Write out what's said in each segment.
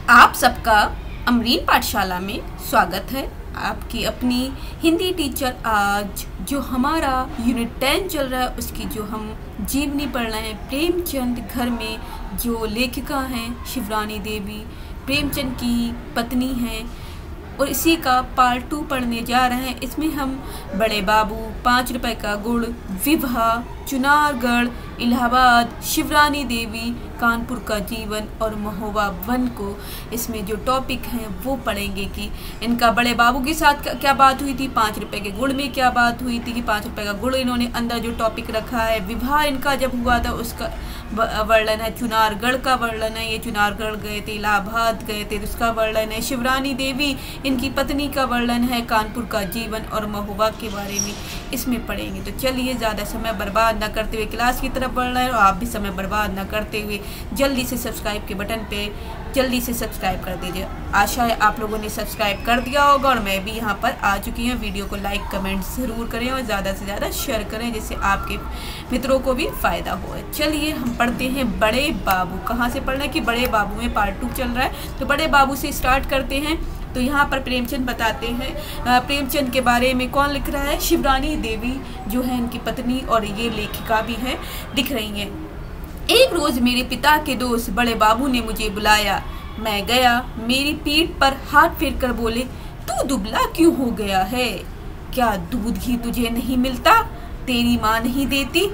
आप सबका अमरीन पाठशाला में स्वागत है। आपकी अपनी हिंदी टीचर आज जो हमारा यूनिट 10 चल रहा है उसकी जो हम जीवनी पढ़ रहे हैं, प्रेमचंद घर में जो लेखिका हैं शिवरानी देवी प्रेमचंद की पत्नी हैं और इसी का पार्ट 2 पढ़ने जा रहे हैं। इसमें हम बड़े बाबू, 5 रुपए का गुड़, विवाह, चुनारगढ़, इलाहाबाद, शिवरानी देवी, कानपुर का जीवन और महोबा वन को इसमें जो टॉपिक हैं वो पढ़ेंगे कि इनका बड़े बाबू के साथ क्या बात हुई थी, 5 रुपए के गुड़ में क्या बात हुई थी कि 5 रुपए का गुड़ इन्होंने अंदर जो टॉपिक रखा है, विवाह इनका जब हुआ था उसका वर्णन है, चुनारगढ़ का वर्णन है, ये चुनारगढ़ गए थे, इलाहाबाद गए थे उसका वर्णन है, शिवरानी देवी इनकी पत्नी का वर्णन है, कानपुर का जीवन और महोबा के बारे में इसमें पढ़ेंगे। तो चलिए ज़्यादा समय बर्बाद न करते हुए क्लास की तरफ बढ़ रहे हैं और आप भी समय बर्बाद न करते हुए जल्दी से सब्सक्राइब के बटन पे जल्दी से सब्सक्राइब कर दीजिए। आशा है आप लोगों ने सब्सक्राइब कर दिया होगा और मैं भी यहाँ पर आ चुकी हूँ। वीडियो को लाइक कमेंट ज़रूर करें और ज़्यादा से ज़्यादा शेयर करें जिससे आपके मित्रों को भी फ़ायदा हो। चलिए हम पढ़ते हैं बड़े बाबू। कहाँ से पढ़ना है कि बड़े बाबू में पार्ट 2 चल रहा है, तो बड़े बाबू से स्टार्ट करते हैं। तो यहाँ पर प्रेमचंद बताते हैं, प्रेमचंद के बारे में कौन लिख रहा है, शिवरानी देवी जो है इनकी पत्नी और ये लेखिका भी है, दिख रही हैं। एक रोज मेरे पिता के दोस्त बड़े बाबू ने मुझे बुलाया। मैं गया। मेरी पीठ पर हाथ फेरकर बोले, तू दुबला क्यों हो गया है? क्या दूध घी तुझे नहीं मिलता? तेरी माँ नहीं देती?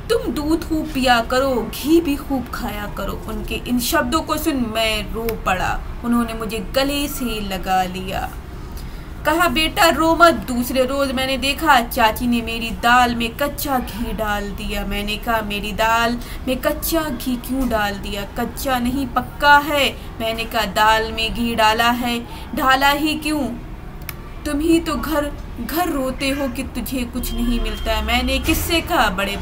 तुम दूध खूब पिया करो, घी भी खूब खाया करो। उनके इन शब्दों को सुन मैं रो पड़ा। उन्होंने मुझे गले से लगा लिया। कहा, बेटा रो मत। दूसरे रोज मैंने देखा चाची ने मेरी दाल में कच्चा घी डाल दिया। मैंने कहा, मेरी दाल में कच्चा घी क्यों डाल दिया? कच्चा नहीं पक्का है। मैंने कहा, दाल में घी डाला है, ढाला ही क्यों? तुम ही तो घर घर रोते हो कि तुझे कुछ नहीं मिलता है। मैंने किससे कहा? बड़े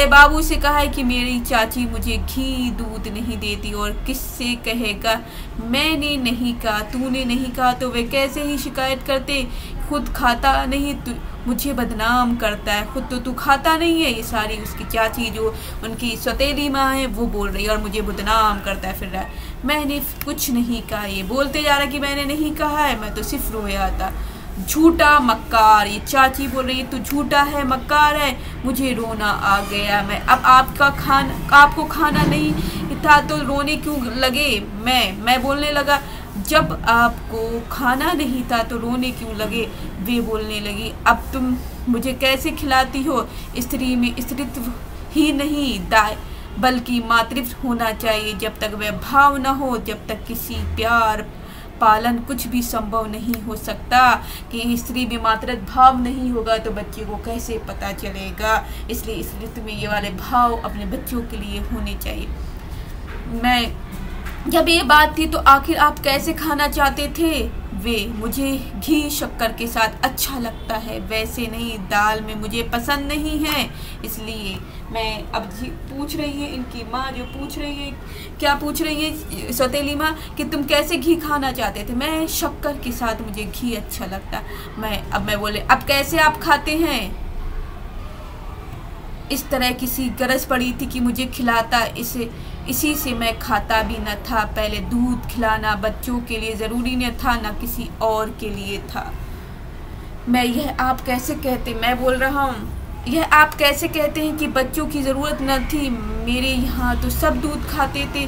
बाबू से कहा है कि मेरी चाची मुझे घी दूध नहीं देती। और किससे कहेगा? मैंने नहीं कहा, तूने नहीं कहा तो वे कैसे ही शिकायत करते? खुद खाता नहीं तू मुझे बदनाम करता है, खुद तो तू खाता नहीं है। ये सारी उसकी चाची जो उनकी सौतेली माँ है वो बोल रही है और मुझे बदनाम करता है फिर रहा है। मैंने कुछ नहीं कहा। ये बोलते जा रहा कि मैंने नहीं कहा है, मैं तो सिर्फ रोया था। झूठा मक्कार। ये चाची बोल रही है तू झूठा है, मक्कार है। मुझे रोना आ गया। मैं अब आपको खाना नहीं था तो रोने क्यों लगे? मैं बोलने लगा, जब आपको खाना नहीं था तो रोने क्यों लगे? वे बोलने लगी, अब तुम मुझे कैसे खिलाती हो? स्त्री में स्त्रीत्व ही नहीं बल्कि मातृत्व होना चाहिए। जब तक वह भाव न हो, जब तक किसी प्यार पालन कुछ भी संभव नहीं हो सकता। कि स्त्री में मातृत्व भाव नहीं होगा तो बच्चे को कैसे पता चलेगा? इसलिए स्त्रीत्व में ये वाले भाव अपने बच्चों के लिए होने चाहिए। मैं जब ये बात थी तो आखिर आप कैसे खाना चाहते थे? वे, मुझे घी शक्कर के साथ अच्छा लगता है, वैसे नहीं। दाल में मुझे पसंद नहीं है, इसलिए मैं अब पूछ रही है इनकी माँ जो पूछ रही है, क्या पूछ रही है सौतेली माँ कि तुम कैसे घी खाना चाहते थे? मैं शक्कर के साथ मुझे घी अच्छा लगता। मैं बोले, अब कैसे आप खाते हैं? इस तरह किसी गरज पड़ी थी कि मुझे खिलाता, इसी से मैं खाता भी न था। पहले दूध खिलाना बच्चों के लिए ज़रूरी न था, न किसी और के लिए था। यह आप कैसे कहते? मैं बोल रहा हूँ, यह आप कैसे कहते हैं कि बच्चों की ज़रूरत न थी? मेरे यहाँ तो सब दूध खाते थे।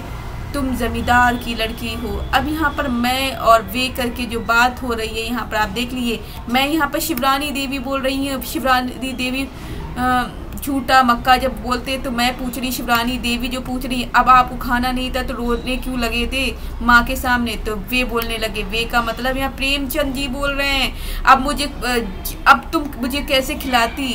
तुम जमींदार की लड़की हो। अब यहाँ पर मैं और वे करके जो बात हो रही है यहाँ पर आप देख लीजिए। मैं यहाँ पर शिवरानी देवी बोल रही हूँ। शिवरानी देवी झूठा मक्का जब बोलते तो मैं पूछ रही, शिवरानी देवी जो पूछ रही अब आपको खाना नहीं था तो रोने क्यों लगे थे माँ के सामने? तो वे बोलने लगे। वे का मतलब यहाँ प्रेमचंद जी बोल रहे हैं, अब तुम मुझे कैसे खिलाती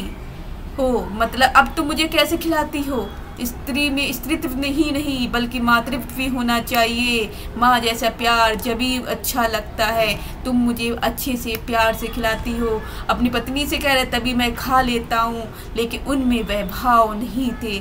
हो? मतलब अब तुम मुझे कैसे खिलाती हो? स्त्री में स्त्रीत्व नहीं बल्कि मातृत्व भी होना चाहिए। माँ जैसा प्यार जभी अच्छा लगता है। तुम मुझे अच्छे से प्यार से खिलाती हो। अपनी पत्नी से कह रहे तभी मैं खा लेता हूँ, लेकिन उनमें वह भाव नहीं थे।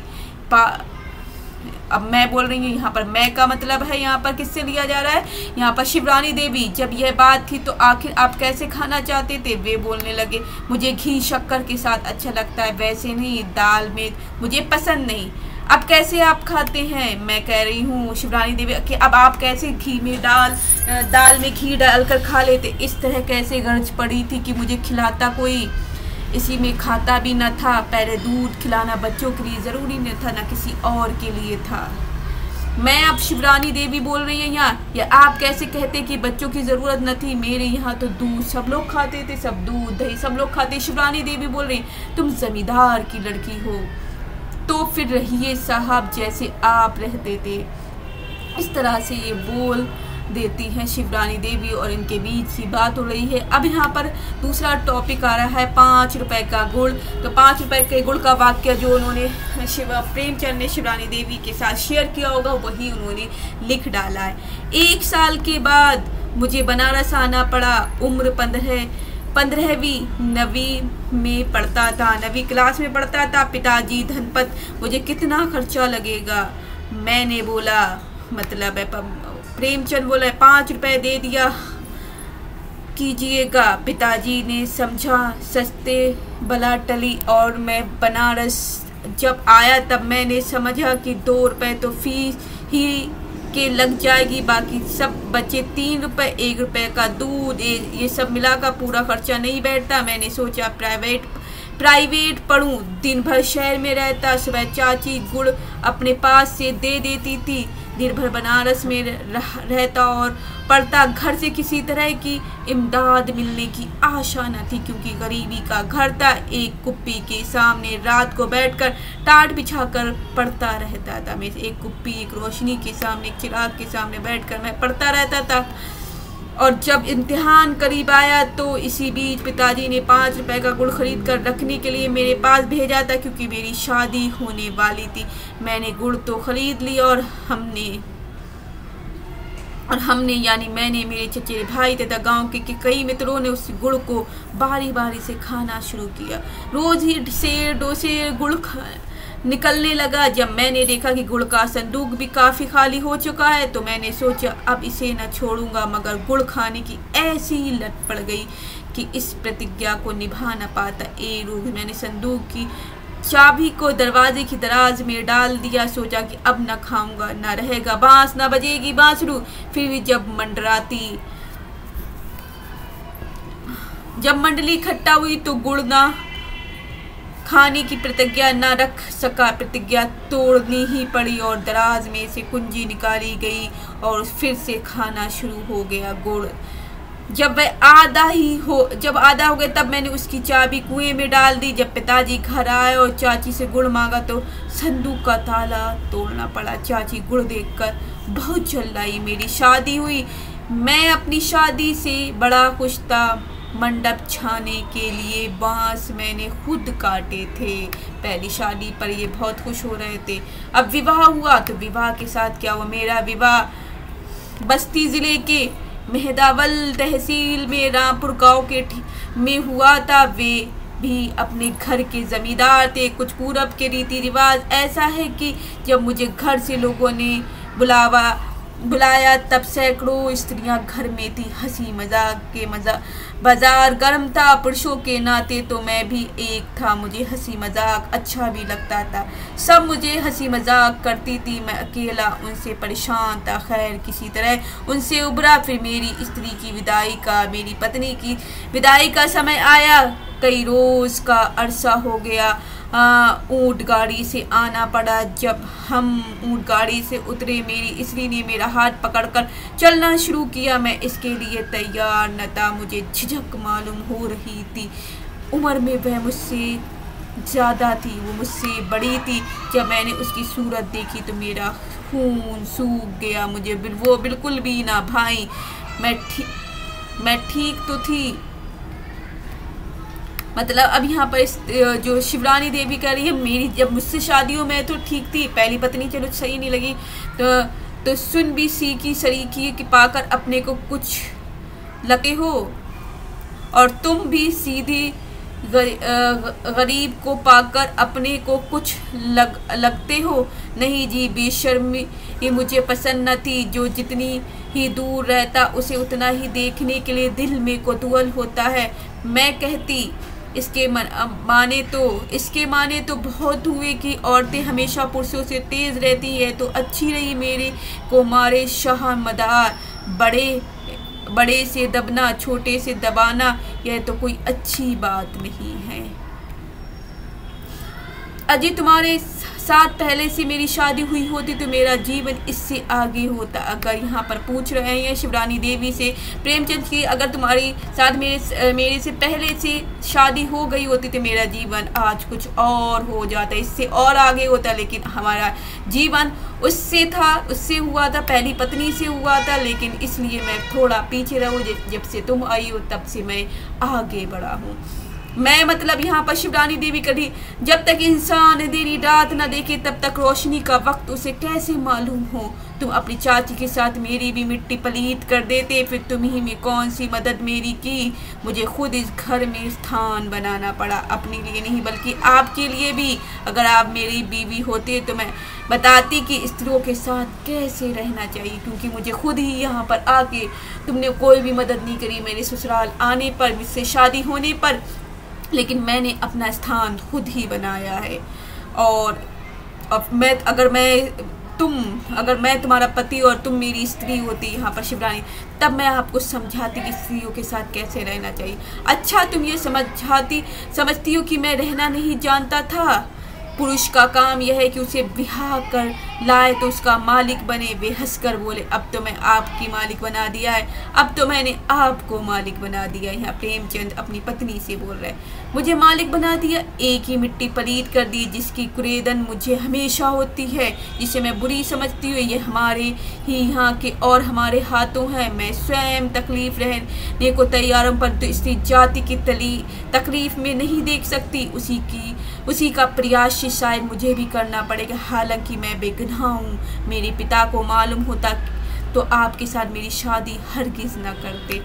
अब मैं बोल रही हूँ यहाँ पर मैं का मतलब है यहाँ पर किससे लिया जा रहा है? यहाँ पर शिवरानी देवी। जब यह बात थी तो आखिर आप कैसे खाना चाहते थे? वे बोलने लगे, मुझे घी शक्कर के साथ अच्छा लगता है, वैसे नहीं। दाल में मुझे पसंद नहीं। अब कैसे आप खाते हैं? मैं कह रही हूँ शिवरानी देवी कि अब आप कैसे घी में दाल में घी डालकर खा लेते? इस तरह कैसे गर्ज पड़ी थी कि मुझे खिलाता कोई, इसी में खाता भी न था। पहले दूध खिलाना बच्चों के लिए ज़रूरी नहीं था, न किसी और के लिए था। मैं अब शिवरानी देवी बोल रही है यहाँ, या आप कैसे कहते कि बच्चों की ज़रूरत न थी? मेरे यहाँ तो दूध सब लोग खाते थे, सब दूध दही सब लोग खाते। शिवरानी देवी बोल रही तुम जमींदार की लड़की हो तो फिर रहिए साहब जैसे आप रहते थे। इस तरह से ये बोल देती हैं शिवरानी देवी और इनके बीच की बात हो रही है। अब यहाँ पर दूसरा टॉपिक आ रहा है 5 रुपए का गुड़। तो 5 रुपए के गुड़ का वाक्य जो उन्होंने प्रेमचंद ने शिवरानी देवी के साथ शेयर किया होगा वही उन्होंने लिख डाला है। 1 साल के बाद मुझे बनारस आना पड़ा। उम्र 15वीं 9वीं में पढ़ता था, 9वीं क्लास में पढ़ता था। पिताजी धनपत, मुझे कितना खर्चा लगेगा? मैंने बोला मतलब है प्रेमचंद बोला 5 रुपए दे दिया कीजिएगा। पिताजी ने समझा सस्ते बला टली और मैं बनारस जब आया तब मैंने समझा कि 2 रुपए तो फीस ही के लग जाएगी, बाकी सब बचे 3 रुपए। 1 रुपए का दूध ये सब मिलाकर पूरा खर्चा नहीं बैठता। मैंने सोचा प्राइवेट पढ़ूं। दिन भर शहर में रहता। सुबह चाची गुड़ अपने पास से दे देती थी। दिन भर बनारस में रहता और पढ़ता। घर से किसी तरह की इमदाद मिलने की आशा न थी क्योंकि गरीबी का घर था। एक कुप्पी के सामने रात को बैठकर टाट बिछाकर पढ़ता रहता था। मैं एक कुप्पी, एक रोशनी के सामने, एक चिराग के सामने बैठकर मैं पढ़ता रहता था। और जब इम्तिहान करीब आया तो इसी बीच पिताजी ने 5 रुपए का गुड़ खरीद कर रखने के लिए मेरे पास भेजा था क्योंकि मेरी शादी होने वाली थी। मैंने गुड़ तो खरीद लिया और हमने यानी मैंने, मेरे चचेरे भाई तथा गांव के कई मित्रों ने उस गुड़ को बारी बारी से खाना शुरू किया। रोज ही डोसे गुड़ निकलने लगा। जब मैंने देखा कि गुड़ का संदूक भी काफ़ी खाली हो चुका है तो मैंने सोचा अब इसे न छोड़ूंगा, मगर गुड़ खाने की ऐसी लत पड़ गई कि इस प्रतिज्ञा को निभा न पाता। रोज मैंने संदूक की चाबी को दरवाजे की दराज में डाल दिया। सोचा कि अब न खाऊंगा, न रहेगा बांस, न बजेगी बांसुरी। फिर भी जब मंडली इकट्ठा हुई तो गुड़ ना खाने की प्रतिज्ञा न रख सका। प्रतिज्ञा तोड़नी ही पड़ी और दराज में से कुंजी निकाली गई और फिर से खाना शुरू हो गया। गुड़ जब आधा हो गया तब मैंने उसकी चाबी कुएं में डाल दी। जब पिताजी घर आए और चाची से गुड़ मांगा तो संदूक का ताला तोड़ना पड़ा। चाची गुड़ देखकर बहुत चिल्लाई। मेरी शादी हुई। मैं अपनी शादी से बड़ा खुश था। मंडप छाने के लिए बांस मैंने खुद काटे थे। पहली शादी पर ये बहुत खुश हो रहे थे। अब विवाह हुआ तो विवाह के साथ क्या हुआ? मेरा विवाह बस्ती जिले के मेहदावल तहसील में रामपुर गांव में हुआ था। वे भी अपने घर के जमींदार थे। कुछ पूरब के रीति रिवाज ऐसा है कि जब मुझे घर से लोगों ने बुलाया तब सैकड़ों स्त्रियां घर में थी। हंसी मजाक के बाजार गर्म था। पुरुषों के नाते तो मैं भी एक था। मुझे हंसी मजाक अच्छा भी लगता था। सब मुझे हंसी मजाक करती थी। मैं अकेला उनसे परेशान था। खैर किसी तरह उनसे उबरा। फिर मेरी पत्नी की विदाई का समय आया। कई रोज का अरसा हो गया। ऊंट गाड़ी से आना पड़ा। जब हम ऊंट गाड़ी से उतरे मेरी स्त्री ने मेरा हाथ पकड़कर चलना शुरू किया। मैं इसके लिए तैयार न था। मुझे झिझक मालूम हो रही थी। उम्र में वह मुझसे ज़्यादा थी, वो मुझसे बड़ी थी। जब मैंने उसकी सूरत देखी तो मेरा खून सूख गया। मुझे वो बिल्कुल भी ना भाई। मैं ठीक तो थी। मतलब अब यहाँ पर जो शिवरानी देवी कह रही है मेरी जब मुझसे शादी हो मैं तो ठीक थी। पहली पत्नी चलो सही नहीं लगी तो सुन भी सीखी सरीखी कि पाकर अपने को कुछ लगे हो और तुम भी सीधी गरीब को पाकर अपने को कुछ लगते हो। नहीं जी, बेशर्मी ये मुझे पसंद न थी। जो जितनी ही दूर रहता उसे उतना ही देखने के लिए दिल में कौतूहल होता है। मैं कहती इसके माने तो बहुत हुए कि औरतें हमेशा पुरुषों से तेज रहती है तो अच्छी रही मेरे को मारे शाह मदार। बड़े से दबना छोटे से दबाना यह तो कोई अच्छी बात नहीं है। अजी तुम्हारे साथ पहले से मेरी शादी हुई होती तो मेरा जीवन इससे आगे होता। अगर यहाँ पर पूछ रहे हैं शिवरानी देवी से प्रेमचंद की, अगर तुम्हारी साथ मेरे से पहले से शादी हो गई होती तो मेरा जीवन आज कुछ और हो जाता, इससे और आगे होता। लेकिन हमारा जीवन उससे हुआ था, पहली पत्नी से हुआ था, लेकिन इसलिए मैं थोड़ा पीछे रहूँ। जब से तुम आई हो तब से मैं आगे बढ़ा हूँ। मैं मतलब यहाँ पर शिवरानी देवी कभी, जब तक इंसान देरी रात न देखे तब तक रोशनी का वक्त उसे कैसे मालूम हो। तुम अपनी चाची के साथ मेरी भी मिट्टी पलीत कर देते, फिर तुम्ही में कौन सी मदद मेरी की। मुझे खुद इस घर में स्थान बनाना पड़ा, अपने लिए नहीं बल्कि आपके लिए भी। अगर आप मेरी बीवी होते तो मैं बताती कि स्त्रियों के साथ कैसे रहना चाहिए, क्योंकि मुझे खुद ही यहाँ पर आके तुमने कोई भी मदद नहीं करी मेरे ससुराल आने पर, मुझसे शादी होने पर, लेकिन मैंने अपना स्थान खुद ही बनाया है। और अब अगर मैं तुम्हारा पति और तुम मेरी स्त्री होती यहाँ पर शिवरानी, तब मैं आपको समझाती कि स्त्रियों के साथ कैसे रहना चाहिए। अच्छा तुम ये समझती हो कि मैं रहना नहीं जानता था। पुरुष का काम यह है कि उसे ब्याह कर लाए तो उसका मालिक बने। वे हंसकर बोले, अब तो मैं आपकी मालिक बना दिया है, अब तो मैंने आपको मालिक बना दिया है। यहाँ प्रेमचंद अपनी पत्नी से बोल रहे हैं, मुझे मालिक बना दिया, एक ही मिट्टी पलीत कर दी जिसकी कुरेदन मुझे हमेशा होती है, जिसे मैं बुरी समझती हूँ। ये हमारे ही यहाँ के और हमारे हाथों है। मैं स्वयं तकलीफ रहने को तैयार हूँ, परंतु इसी जाति की तकलीफ में नहीं देख सकती। उसी का प्रयास शायद मुझे भी करना पड़ेगा। हालांकि मैं बेगुनाह हूँ, मेरे पिता को मालूम होता तो आपके साथ मेरी शादी हरगिज न करते।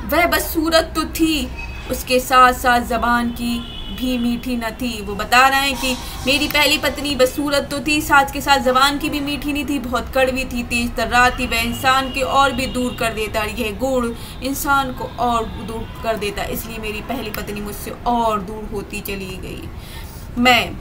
वह बस सूरत तो थी, उसके साथ साथ जबान की भी मीठी न थी। वो बता रहे हैं कि मेरी पहली पत्नी बस सूरत तो थी, साथ के साथ जबान की भी मीठी नहीं थी, बहुत कड़वी थी, तेज तर्रार थी। वह इंसान के और भी दूर कर देता, यह गुण इंसान को और दूर कर देता, इसलिए मेरी पहली पत्नी मुझसे और दूर होती चली गई। मैं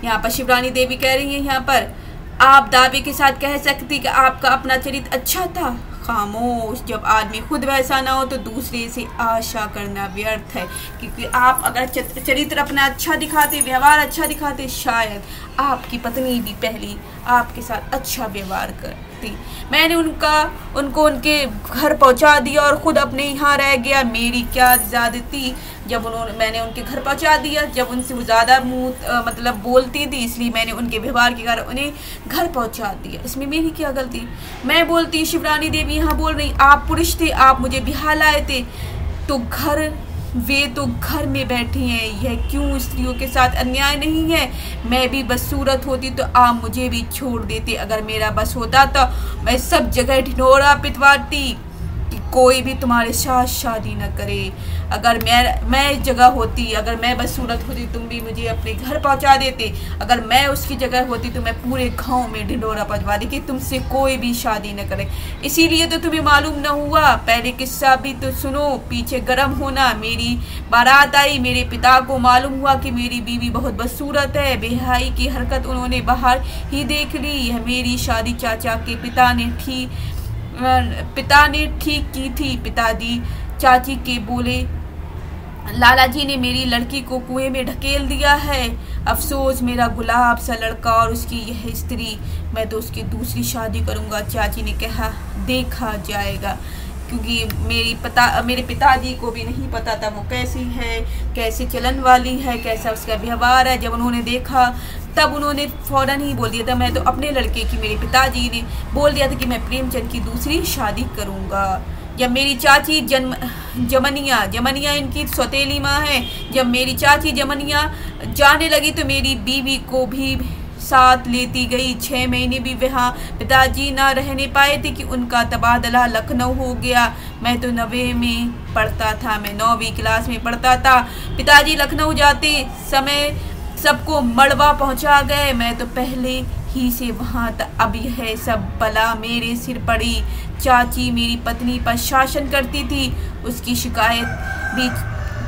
यहाँ पर शिवरानी देवी कह रही है, यहाँ पर आप दावे के साथ कह सकती कि आपका अपना चरित्र अच्छा था। खामोश, जब आदमी खुद वैसा ना हो तो दूसरे से आशा करना व्यर्थ है, क्योंकि आप अगर चरित्र अपना अच्छा दिखाते, व्यवहार अच्छा दिखाते, शायद आपकी पत्नी भी पहली आपके साथ अच्छा व्यवहार करती। मैंने उनको उनके घर पहुंचा दिया और खुद अपने यहाँ रह गया। मेरी क्या ज्यादती, जब मैंने उनके घर पहुंचा दिया, जब उनसे वो ज़्यादा मतलब बोलती थी, इसलिए मैंने उनके व्यवहार के कारण उन्हें घर पहुंचा दिया। इसमें मेरी क्या गलती। मैं बोलती, शिवरानी देवी यहाँ बोल रही, आप पुरुष थे, आप मुझे बिहार लाए थे, तो वे तो घर में बैठी हैं, यह क्यों स्त्रियों के साथ अन्याय नहीं है। मैं भी बस सूरत होती तो आप मुझे भी छोड़ देते। अगर मेरा बस होता तो मैं सब जगह ढिंढोरा पिटवाती कि कोई भी तुम्हारे साथ शादी न करे। अगर मैं इस जगह होती, अगर मैं बस सूरत होती, तुम भी मुझे अपने घर पहुंचा देते। अगर मैं उसकी जगह होती तो मैं पूरे गांव में ढिंढोरा पजवा दी कि तुमसे कोई भी शादी न करे। इसीलिए तो तुम्हें मालूम न हुआ। पहले किस्सा भी तो सुनो, पीछे गर्म होना। मेरी बारात आई, मेरे पिता को मालूम हुआ कि मेरी बीवी बहुत बदसूरत है। बेहाई की हरकत उन्होंने बाहर ही देख ली। यह मेरी शादी चाचा के पिता ने ठीक की थी। पिताजी चाची के बोले, लाला जी ने मेरी लड़की को कुएं में ढकेल दिया है। अफसोस, मेरा गुलाब सा लड़का और उसकी यह स्त्री, मैं तो उसकी दूसरी शादी करूंगा। चाची ने कहा, देखा जाएगा, क्योंकि मेरे पिताजी को भी नहीं पता था वो कैसी है, कैसे चलन वाली है, कैसा उसका व्यवहार है। जब उन्होंने देखा तब उन्होंने फौरन ही बोल दिया था, मैं तो अपने लड़के की, मेरे पिताजी ने बोल दिया था कि मैं प्रेमचंद की दूसरी शादी करूंगा। जब मेरी चाची जमनिया इनकी सौतेली माँ है, जब मेरी चाची जमनिया जाने लगी तो मेरी बीवी को भी साथ लेती गई। 6 महीने भी वहाँ पिताजी ना रहने पाए थे कि उनका तबादला लखनऊ हो गया। मैं तो 9वीं में पढ़ता था, मैं 9वीं क्लास में पढ़ता था। पिताजी लखनऊ जाते समय सबको मड़वा पहुंचा गए। मैं तो पहले ही से वहाँ अब यह सब बला मेरे सिर पड़ी। चाची मेरी पत्नी पर शासन करती थी, उसकी शिकायत भी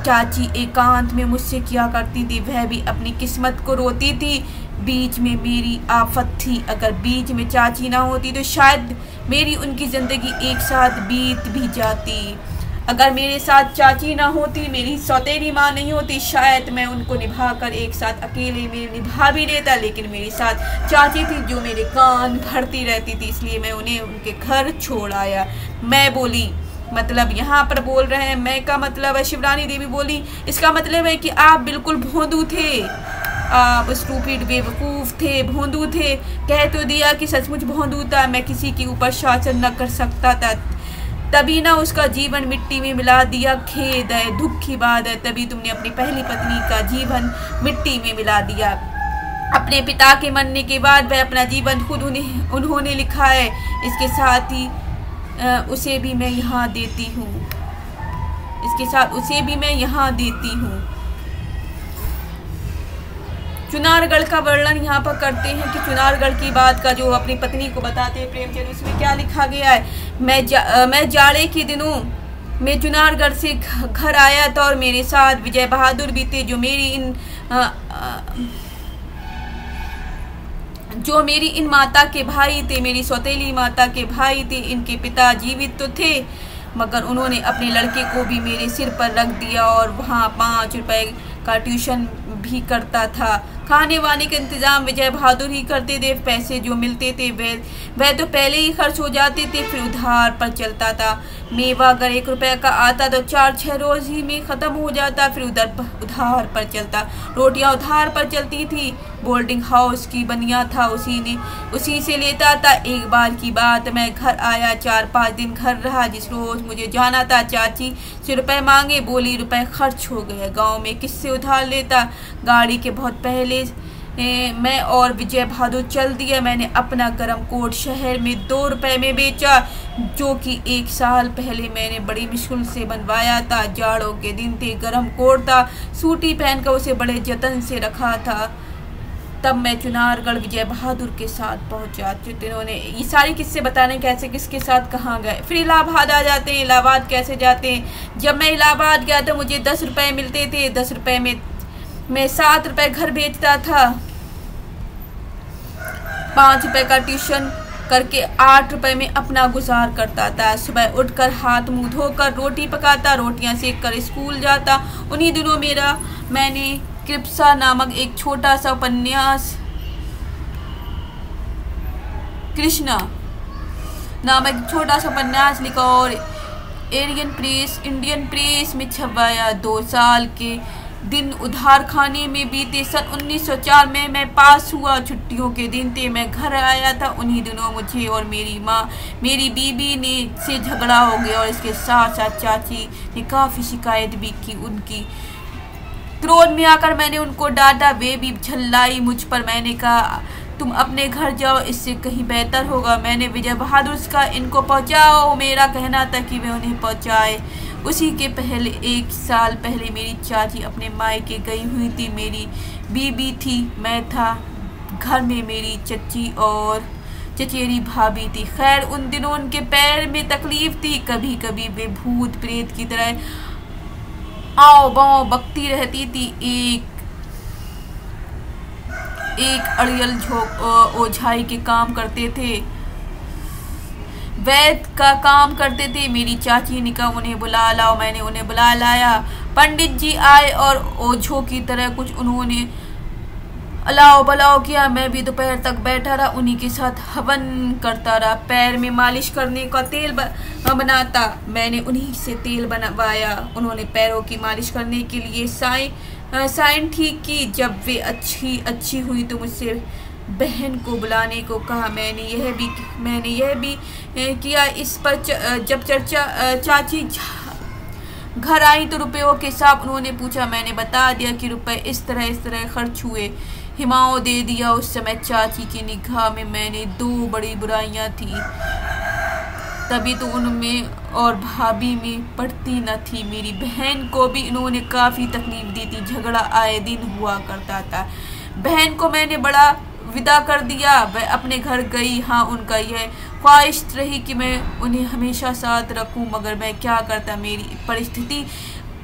चाची एकांत में मुझसे किया करती थी। वह भी अपनी किस्मत को रोती थी। बीच में मेरी आफत थी, अगर बीच में चाची ना होती तो शायद मेरी उनकी ज़िंदगी एक साथ बीत भी जाती। अगर मेरे साथ चाची ना होती, मेरी सौतेली माँ नहीं होती, शायद मैं उनको निभाकर एक साथ अकेले में निभा भी लेता। लेकिन मेरे साथ चाची थी जो मेरे कान भरती रहती थी, इसलिए मैं उन्हें उनके घर छोड़ आया। मैं बोली, मतलब यहाँ पर बोल रहे हैं मैं का मतलब है, शिवरानी देवी बोली, इसका मतलब है कि आप बिल्कुल भोंदू थे, आप स्टूपिड बेवकूफ़ थे, भोंदू थे। कह तो दिया कि सचमुच भोंदू था, मैं किसी के ऊपर शासन न कर सकता था, तभी ना उसका जीवन मिट्टी में मिला दिया। खेद है, दुख की बात है, तभी तुमने अपनी पहली पत्नी का जीवन मिट्टी में मिला दिया। अपने पिता के मरने के बाद वह अपना जीवन खुद उन्होंने लिखा है। इसके साथ ही उसे भी मैं यहाँ देती हूँ, इसके साथ उसे भी मैं यहाँ देती हूँ। चुनारगढ़ का वर्णन यहाँ पर करते हैं कि चुनारगढ़ की बात का जो अपनी पत्नी को बताते हैं प्रेमचंद, उसमें क्या लिखा गया है। मैं जाड़े के दिनों में चुनारगढ़ से घर आया था और मेरे साथ विजय बहादुर भी थे, जो मेरी इन माता के भाई थे, मेरी सौतेली माता के भाई थे। इनके पिता जीवित तो थे, मगर उन्होंने अपने लड़के को भी मेरे सिर पर रख दिया और वहाँ 5 रुपए का ट्यूशन भी करता था। खाने वाने का इंतज़ाम विजय बहादुर ही करते थे। पैसे जो मिलते थे वह तो पहले ही खर्च हो जाते थे, फिर उधार पर चलता था। मेवा अगर 1 रुपये का आता तो 4-6 रोज़ ही में ख़त्म हो जाता, फिर उधार पर चलता। रोटियां उधार पर चलती थी। बोर्डिंग हाउस की बनिया था, उसी से लेता था। एक बार की बात, मैं घर आया, 4-5 दिन घर रहा। जिस रोज़ मुझे जाना था चाची से रुपए मांगे, बोली रुपए खर्च हो गए। गांव में किससे उधार लेता। गाड़ी के बहुत पहले मैं और विजय बहादुर चल दिए। मैंने अपना गरम कोट शहर में 2 रुपए में बेचा, जो कि 1 साल पहले मैंने बड़ी मुश्किल से बनवाया था। जाड़ों के दिन थे, गरम कोट था, सूटी पहनकर उसे बड़े जतन से रखा था। तब मैं चुनारगढ़ विजय बहादुर के साथ पहुंचा। इन्होंने ये सारी किस्से बताने कैसे किसके साथ कहाँ गए। फिर इलाहाबाद आ जाते हैं। इलाहाबाद कैसे जाते हैं। जब मैं इलाहाबाद गया तो मुझे 10 रुपए मिलते थे। 10 रुपए में मैं 7 रुपए घर बेचता था, 5 रुपए का ट्यूशन करके 8 रुपए में अपना गुजार करता था। सुबह उठकर हाथ मुंह धोकर रोटी पकाता, रोटियां सेक कर स्कूल जाता। उन्हीं दिनों मैंने कृपसा नामक एक छोटा सा उपन्यास, कृष्णा नामक छोटा सा उपन्यास लिखा और इंडियन प्रेस में छपवाया। 2 साल के दिन उधार खाने में बीते। सन 1904 में मैं पास हुआ। छुट्टियों के दिन थे, मैं घर आया था। उन्हीं दिनों मुझे और मेरी बीबी से झगड़ा हो गया और इसके साथ साथ चाची ने काफ़ी शिकायत भी की उनकी। क्रोध में आकर मैंने उनको डांटा, वे भी झल्लाई मुझ पर। मैंने कहा तुम अपने घर जाओ, इससे कहीं बेहतर होगा। मैंने विजय बहादुर का इनको पहुंचाओ, मेरा कहना था कि वे उन्हें पहुंचाए। उसी के पहले 1 साल पहले मेरी चाची अपने मायके गई हुई थी। मेरी बीबी थी, मैं था। घर में मेरी चची और चचेरी भाभी थी। खैर उन दिनों उनके पैर में तकलीफ थी। कभी कभी वे भूत प्रेत की तरह आओ बाओ बकती रहती थी। एक अड़ियल ओझाई के काम करते थे, वैद का काम करते थे। मेरी चाची ने कहा उन्हें बुला लाओ। मैंने उन्हें बुला लाया। पंडित जी आए और ओझों की तरह कुछ उन्होंने अलाव बलाव किया। मैं भी दोपहर तक बैठा रहा, उन्हीं के साथ हवन करता रहा। पैर में मालिश करने का तेल बनाता, मैंने उन्हीं से तेल बनवाया। उन्होंने पैरों की मालिश करने के लिए साइन ठीक की। जब वे अच्छी हुई तो मुझसे बहन को बुलाने को कहा। मैंने यह भी किया। इस पर जब चाची घर आई तो रुपयों के हिसाब उन्होंने पूछा। मैंने बता दिया कि रुपए इस तरह खर्च हुए। हिमाओ दे दिया। उस समय चाची की निगाह में मैंने 2 बड़ी बुराइयां थी, तभी तो उनमें और भाभी में पड़ती न थी। मेरी बहन को भी इन्होंने काफ़ी तकलीफ दी थी। झगड़ा आए दिन हुआ करता था। बहन को मैंने बड़ा विदा कर दिया, वह अपने घर गई। हाँ, उनका यह ख्वाहिश रही कि मैं उन्हें हमेशा साथ रखूं, मगर मैं क्या करता, मेरी परिस्थिति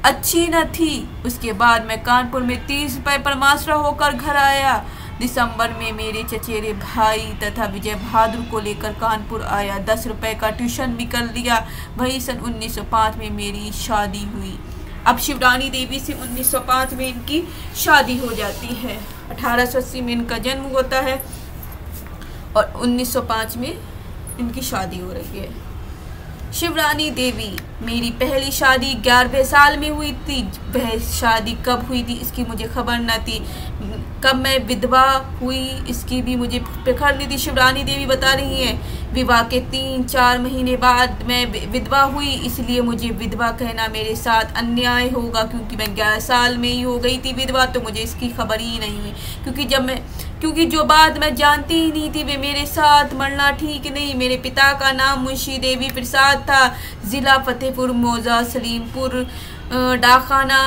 अच्छी न थी। उसके बाद मैं कानपुर में 30 रुपये पर मास्टर होकर घर आया। दिसंबर में मेरे चचेरे भाई तथा विजय बहादुर को लेकर कानपुर आया। 10 रुपये का ट्यूशन भी कर लिया। वही सन 1905 में मेरी शादी हुई। अब शिवरानी देवी से 1905 में इनकी शादी हो जाती है। 1880 में इनका जन्म होता है और 1905 में इनकी शादी हो रही है। शिवरानी देवी, मेरी पहली शादी 11वें साल में हुई थी। वह शादी कब हुई थी इसकी मुझे खबर न थी। कब मैं विधवा हुई इसकी भी मुझे फिक्र नहीं थी। शिवरानी देवी बता रही हैं, विवाह के 3-4 महीने बाद मैं विधवा हुई, इसलिए मुझे विधवा कहना मेरे साथ अन्याय होगा, क्योंकि मैं 11 साल में ही हो गई थी विधवा, तो मुझे इसकी खबर ही नहीं हुई। क्योंकि जो बात मैं जानती ही नहीं थी वे मेरे साथ मरना ठीक नहीं। मेरे पिता का नाम मुंशी देवी प्रसाद था। जिला फतेहपुर, मौजा सलीमपुर, डाखाना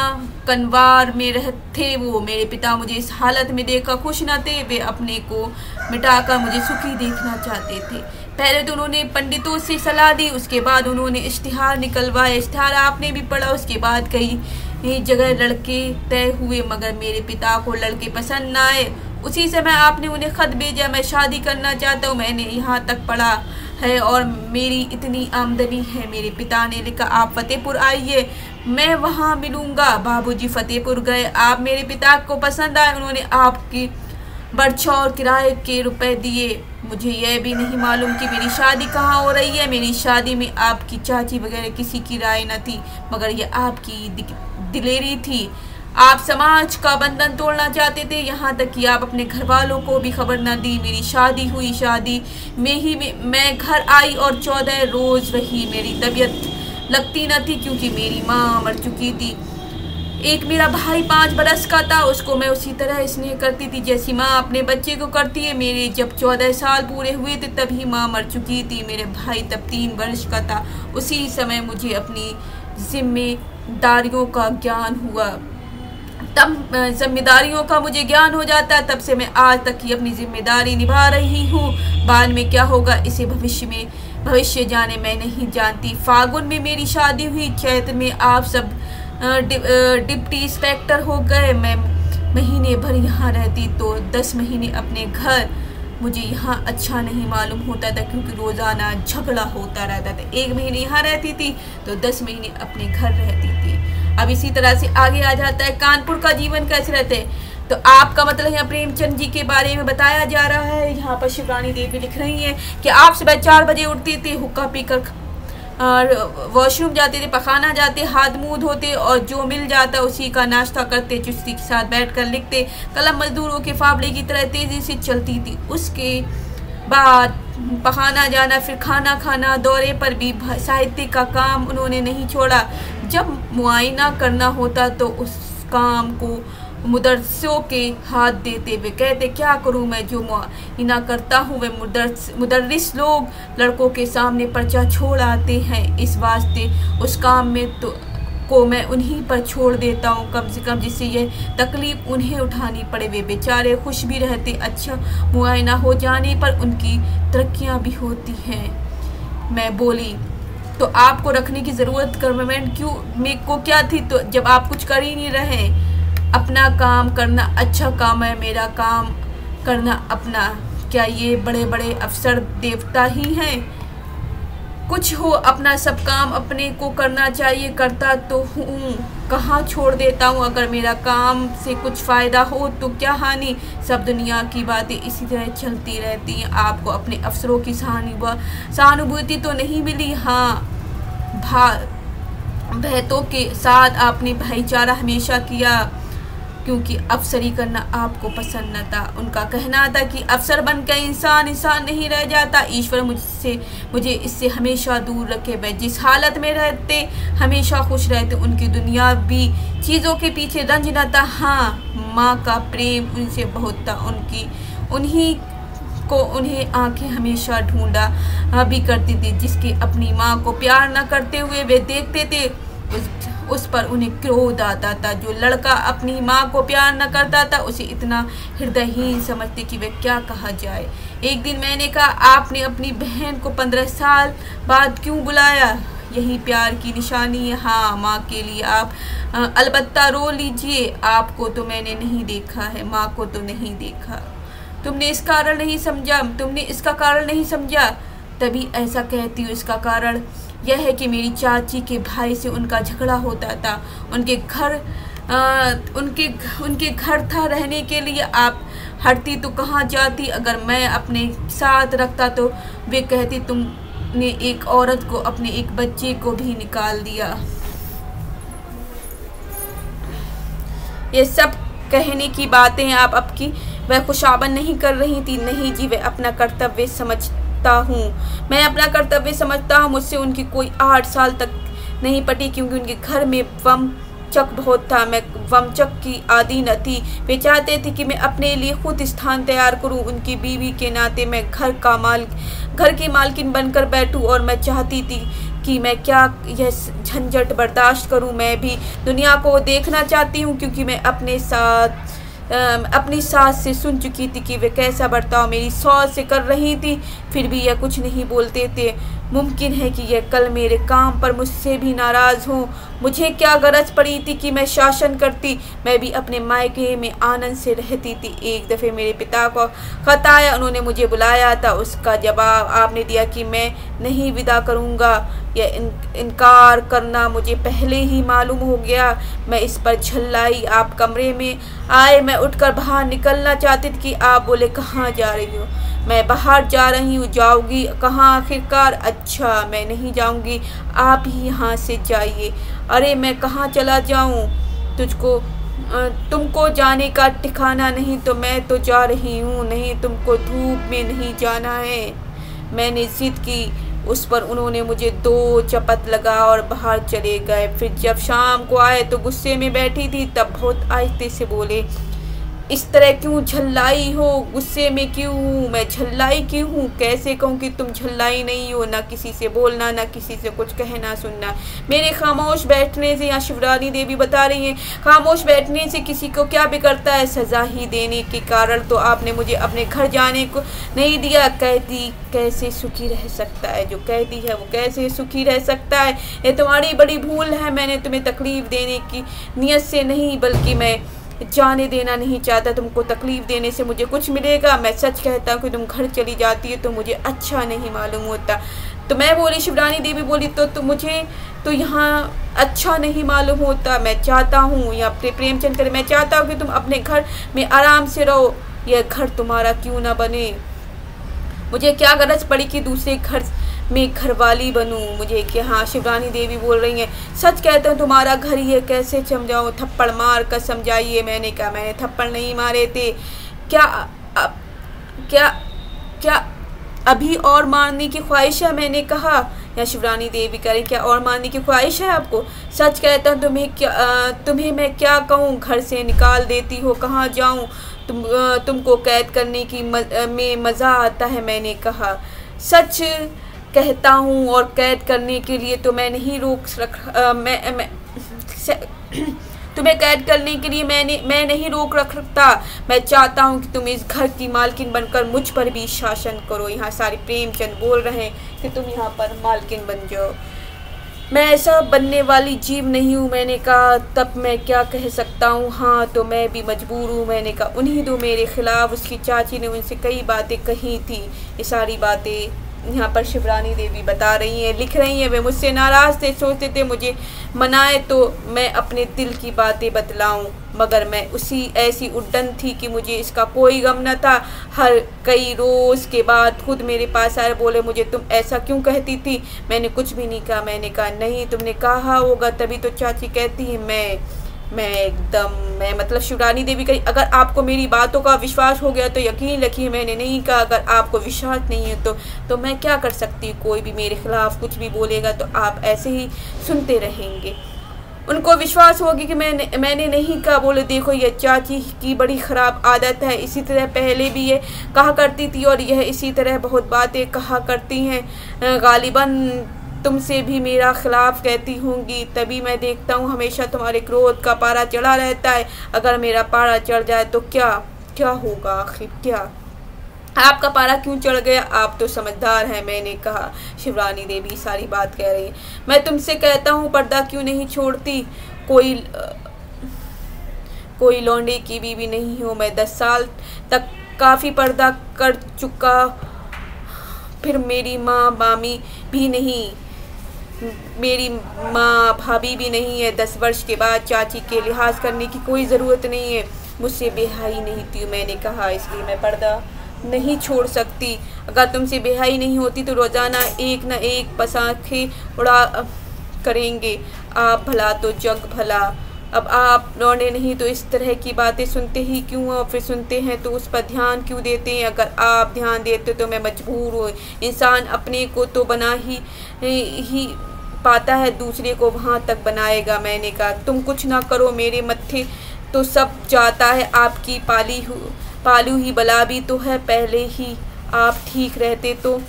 कनवार में रहते वो। मेरे पिता मुझे इस हालत में देखकर खुश न थे। वे अपने को मिटाकर मुझे सुखी देखना चाहते थे। पहले तो उन्होंने पंडितों से सलाह दी, उसके बाद उन्होंने इश्तिहार निकलवाए। इश्तिहार आपने भी पढ़ा। उसके बाद कई जगह लड़के तय हुए, मगर मेरे पिता को लड़के पसंद न आए। उसी समय आपने उन्हें खत भेजा, मैं शादी करना चाहता हूँ, मैंने यहाँ तक पढ़ा है और मेरी इतनी आमदनी है। मेरे पिता ने लिखा, आप फतेहपुर आइए, मैं वहाँ मिलूँगा। बाबूजी फतेहपुर गए। आप मेरे पिता को पसंद आए। उन्होंने आपकी बरछौर किराए के रुपए दिए। मुझे यह भी नहीं मालूम कि मेरी शादी कहाँ हो रही है। मेरी शादी में आपकी चाची वगैरह किसी की राय न थी, मगर यह आपकी दिलेरी थी। आप समाज का बंधन तोड़ना चाहते थे, यहाँ तक कि आप अपने घर वालों को भी खबर न दी। मेरी शादी हुई। शादी में ही मैं घर आई और 14 रोज रही। मेरी तबीयत लगती न थी, क्योंकि मेरी माँ मर चुकी थी। एक मेरा भाई 5 बरस का था, उसको मैं उसी तरह स्नेह करती थी जैसी माँ अपने बच्चे को करती है। मेरे जब 14 साल पूरे हुए थे तभी माँ मर चुकी थी। मेरे भाई तब 3 वर्ष का था। उसी समय मुझे अपनी जिम्मेदारियों का ज्ञान हुआ। तब जिम्मेदारियों का मुझे ज्ञान हो जाता है। तब से मैं आज तक की अपनी जिम्मेदारी निभा रही हूँ। बाद में क्या होगा इसे भविष्य जाने, मैं नहीं जानती। फागुन में मेरी शादी हुई। चैत्र में आप सब डिप्टी इंस्पेक्टर हो गए। मैं महीने भर यहाँ रहती तो 10 महीने अपने घर। मुझे यहाँ अच्छा नहीं मालूम होता था, क्योंकि रोज़ाना झगड़ा होता रहता था। 1 महीने यहाँ रहती थी तो 10 महीने अपने घर रहती थी। अब इसी तरह से आगे आ जाता है कानपुर का जीवन कैसे रहते हैं। तो आपका मतलब यहाँ प्रेमचंद जी के बारे में बताया जा रहा है। यहाँ पर शिवरानी देवी लिख रही हैं कि आप सुबह 4 बजे उठती थी, हुक्का पीकर और वॉशरूम जाते थे, पखाना जाते, हाथ मुंह धोते और जो मिल जाता उसी का नाश्ता करते, चुस्ती के साथ बैठकर लिखते। कलम मजदूरों के फावड़े की तरह तेजी से चलती थी। उसके बाद पखाना जाना, फिर खाना खाना, दौरे पर भी साहित्य का काम उन्होंने नहीं छोड़ा। जब मुआयना करना होता तो उस काम को मुदर्रिसों के हाथ देते। वे कहते, क्या करूं मैं, जो मुआयना करता हूं वे मुदर्रिस लोग लड़कों के सामने पर्चा छोड़ आते हैं। इस वास्ते उस काम में को मैं उन्हीं पर छोड़ देता हूँ, कम से कम जिससे यह तकलीफ उन्हें उठानी पड़े। वे बेचारे खुश भी रहते। अच्छा मुआयना हो जाने पर उनकी तरक्कियाँ भी होती हैं। मैं बोली, तो आपको रखने की ज़रूरत गवर्नमेंट क्यों मेरे को क्या थी, तो जब आप कुछ कर ही नहीं रहे। अपना काम करना अच्छा काम है, मेरा काम करना अपना। क्या ये बड़े बड़े अफसर देवता ही हैं? कुछ हो अपना सब काम अपने को करना चाहिए। करता तो हूँ, कहाँ छोड़ देता हूँ। अगर मेरा काम से कुछ फ़ायदा हो तो क्या हानि। सब दुनिया की बातें इसी तरह चलती रहती हैं। आपको अपने अफसरों की सहानुभूति तो नहीं मिली। हाँ, भयतों के साथ आपने भाईचारा हमेशा किया, क्योंकि अफसरी करना आपको पसंद न था। उनका कहना था कि अफसर बनकर इंसान नहीं रह जाता। ईश्वर मुझे इससे हमेशा दूर रखे। वह जिस हालत में रहते हमेशा खुश रहते। उनकी दुनियावी चीज़ों के पीछे रंज न था। हाँ, माँ का प्रेम उनसे बहुत था। उन्हें आंखें हमेशा ढूंढा भी करती थी, जिसके अपनी माँ को प्यार न करते हुए वे देखते थे। उस पर उन्हें क्रोध आता था। जो लड़का अपनी माँ को प्यार न करता था उसे इतना हृदयहीन समझते कि वे क्या कहा जाए। एक दिन मैंने कहा, आपने अपनी बहन को 15 साल बाद क्यों बुलाया? यही प्यार की निशानी है। हाँ, माँ के लिए आप अलबत्ता रो लीजिए। आपको तो मैंने नहीं देखा है, माँ को तो नहीं देखा। तुमने इसका कारण नहीं समझा, तभी ऐसा कहती हूँ। इसका कारण यह है कि मेरी चाची के भाई से उनका झगड़ा होता था। उनके घर था रहने के लिए। आप हटती तो कहाँ जाती? अगर मैं अपने साथ रखता तो वे कहती तुमने एक औरत को, अपने एक बच्चे को भी निकाल दिया। ये सब कहने की बातें आप आपकी वह खुशाबन नहीं कर रही थी। नहीं जी, वह अपना कर्तव्य समझता हूँ। मैं अपना कर्तव्य समझता हूँ। मुझसे उनकी कोई 8 साल तक नहीं पटी, क्योंकि उनके घर में वमचक बहुत था। मैं वमचक की आदी न थी। वे चाहते थे कि मैं अपने लिए खुद स्थान तैयार करूँ। उनकी बीवी के नाते मैं घर की मालकिन बनकर बैठूँ, और मैं चाहती थी कि मैं क्या यह झंझट बर्दाश्त करूं। मैं भी दुनिया को देखना चाहती हूं, क्योंकि मैं अपनी सास से सुन चुकी थी कि वे कैसा बर्ताव मेरी सास से कर रही थी। फिर भी यह कुछ नहीं बोलते थे। मुमकिन है कि यह कल मेरे काम पर मुझसे भी नाराज़ हों। मुझे क्या गरज पड़ी थी कि मैं शासन करती? मैं भी अपने मायके में आनंद से रहती थी। एक दफ़े मेरे पिता को खत आया, उन्होंने मुझे बुलाया था। उसका जवाब आपने दिया कि मैं नहीं विदा करूँगा। यह इनकार करना मुझे पहले ही मालूम हो गया। मैं इस पर झल्लाई। आप कमरे में आए। मैं उठकर बाहर निकलना चाहती थी कि आप बोले, कहाँ जा रही हो? मैं बाहर जा रही हूँ। जाओगी कहाँ आखिरकार? अच्छा, मैं नहीं जाऊँगी, आप ही यहाँ से जाइए। अरे, मैं कहाँ चला जाऊँ? तुमको जाने का ठिकाना नहीं, तो मैं तो जा रही हूँ। नहीं, तुमको धूप में नहीं जाना है। मैंने जिद की। उस पर उन्होंने मुझे 2 चपत लगा और बाहर चले गए। फिर जब शाम को आए तो गुस्से में बैठी थी। तब बहुत आहिस्ते से बोले, इस तरह क्यों झल्लाई हो? गुस्से में क्यों हूँ? मैं झल्लाई क्यों हूँ? कैसे कहूँ कि तुम झल्लाई नहीं हो? ना किसी से बोलना, ना किसी से कुछ कहना सुनना। मेरे खामोश बैठने से, यहाँ शिवरानी देवी बता रही हैं, खामोश बैठने से किसी को क्या बिगड़ता है? सजा ही देने के कारण तो आपने मुझे अपने घर जाने को नहीं दिया। कैदी कैसे सुखी रह सकता है? जो कैदी है वो कैसे सुखी रह सकता है? ये तुम्हारी बड़ी भूल है। मैंने तुम्हें तकलीफ देने की नीयत से नहीं, बल्कि मैं जाने देना नहीं चाहता। तुमको तकलीफ देने से मुझे कुछ मिलेगा? मैं सच कहता हूँ कि तुम घर चली जाती है तो मुझे अच्छा नहीं मालूम होता। तो मैं बोली, शिवरानी देवी बोली, तो मुझे तो यहाँ अच्छा नहीं मालूम होता। मैं चाहता हूँ, या प्रेमचंद करे, मैं चाहता हूँ कि तुम अपने घर में आराम से रहो। यह घर तुम्हारा क्यों ना बने? मुझे क्या गरज पड़ी कि दूसरे घर में घरवाली बनूं? मुझे क्या? हाँ, शिवरानी देवी बोल रही हैं, सच कहते हैं तुम्हारा घर ही है। कैसे समझाऊं? थप्पड़ मार कर समझाइए। मैंने कहा, मैंने थप्पड़ नहीं मारे थे। क्या अभी और मारने की ख्वाहिश है? मैंने कहा। या शिवरानी देवी करें, क्या और मारने की ख्वाहिश है आपको? सच कहता हूँ, तुम्हें मैं क्या कहूँ? घर से निकाल देती हो, कहाँ जाऊँ? तुमको कैद करने की में मज़ा आता है। मैंने कहा, सच कहता हूँ, और कैद करने के लिए तो मैं नहीं तुम्हें कैद करने के लिए मैं नहीं रोक रखता। मैं चाहता हूँ कि तुम इस घर की मालकिन बनकर मुझ पर भी शासन करो। यहाँ सारे प्रेमचंद बोल रहे हैं कि तुम यहाँ पर मालकिन बन जाओ। मैं ऐसा बनने वाली जीव नहीं हूँ। मैंने कहा, तब मैं क्या कह सकता हूँ? हाँ, तो मैं भी मजबूर हूँ। मैंने कहा, उन्हीं दो मेरे खिलाफ उसकी चाची ने उनसे कई बातें कही थी। ये सारी बातें यहाँ पर शिवरानी देवी बता रही हैं, लिख रही हैं। वे मुझसे नाराज़ थे, सोचते थे मुझे मनाए तो मैं अपने दिल की बातें बतलाऊं, मगर मैं ऐसी उड्डन थी कि मुझे इसका कोई गम न था। हर कई रोज़ के बाद खुद मेरे पास आए, बोले, मुझे तुम ऐसा क्यों कहती थी? मैंने कुछ भी नहीं कहा। मैंने कहा, नहीं, तुमने कहा होगा, तभी तो चाची कहती है। मैं मतलब शिवरानी देवी कही, अगर आपको मेरी बातों का विश्वास हो गया तो यकीन रखिए मैंने नहीं कहा। अगर आपको विश्वास नहीं है तो मैं क्या कर सकती हूँ? कोई भी मेरे खिलाफ कुछ भी बोलेगा तो आप ऐसे ही सुनते रहेंगे। उनको विश्वास होगी कि मैंने नहीं कहा। बोले, देखो, यह चाची की बड़ी ख़राब आदत है। इसी तरह पहले भी ये कहा करती थी और यह इसी तरह बहुत बातें कहा करती हैं। गालिबन तुमसे भी मेरा खिलाफ कहती होंगी, तभी मैं देखता हूँ हमेशा तुम्हारे क्रोध का पारा चढ़ा रहता है। अगर मेरा पारा चढ़ जाए तो क्या क्या होगा, आखिर क्या? आपका पारा क्यों चढ़ गया? आप तो समझदार हैं, मैंने कहा। शिवरानी देवी सारी बात कह रही है। मैं तुमसे कहता हूँ पर्दा क्यों नहीं छोड़ती? कोई लौंडे की बीवी नहीं हूँ मैं। 10 साल तक काफ़ी पर्दा कर चुका। फिर मेरी माँ मामी भी नहीं, मेरी माँ भाभी भी नहीं है। 10 वर्ष के बाद चाची के लिहाज करने की कोई ज़रूरत नहीं है। मुझसे बेहाई नहीं थी, मैंने कहा, इसलिए मैं पर्दा नहीं छोड़ सकती। अगर तुमसे बेहाई नहीं होती तो रोज़ाना एक न एक पसाखे उड़ा करेंगे। आप भला तो जग भला। अब आप लौंडे नहीं तो इस तरह की बातें सुनते ही क्यों, और फिर सुनते हैं तो उस पर ध्यान क्यों देते हैं? अगर आप ध्यान देते तो मैं मजबूर हूँ। इंसान अपने को तो बना ही पाता है, दूसरे को वहाँ तक बनाएगा। मैंने कहा, तुम कुछ ना करो, मेरे मत्थे तो सब जाता है। आपकी पालू ही बला भी तो है। पहले ही आप ठीक रहते तो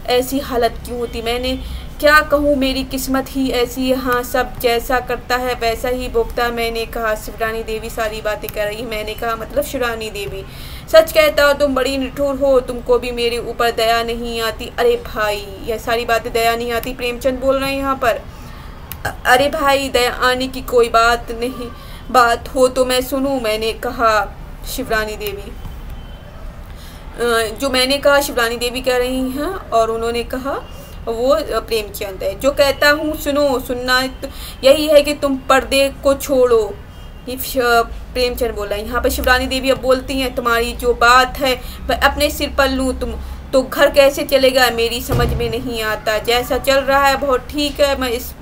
ऐसी हालत क्यों होती? मैंने क्या कहूँ, मेरी किस्मत ही ऐसी है। हाँ, सब जैसा करता है वैसा ही भुगता। मैंने कहा। शिवरानी देवी सारी बातें कर रही। मैंने कहा, मतलब शिवरानी देवी, सच कहता हो तुम बड़ी निठुर हो, तुमको भी मेरे ऊपर दया नहीं आती? अरे भाई, यह सारी बातें दया नहीं आती, प्रेमचंद बोल रहे हैं यहाँ पर। अरे भाई, दया आने की कोई बात नहीं, बात हो तो मैं सुनूं। मैंने कहा। शिवरानी देवी जो मैंने कहा शिवरानी देवी कह रही हैं, और उन्होंने कहा वो प्रेमचंद है। जो कहता हूँ सुनो, सुनना यही है कि तुम पर्दे को छोड़ो। ये प्रेमचंद बोला। यहाँ पर शिवरानी देवी अब बोलती हैं, तुम्हारी जो बात है वह अपने सिर पर लूँ तुम तो घर कैसे चलेगा मेरी समझ में नहीं आता। जैसा चल रहा है बहुत ठीक है, मैं इस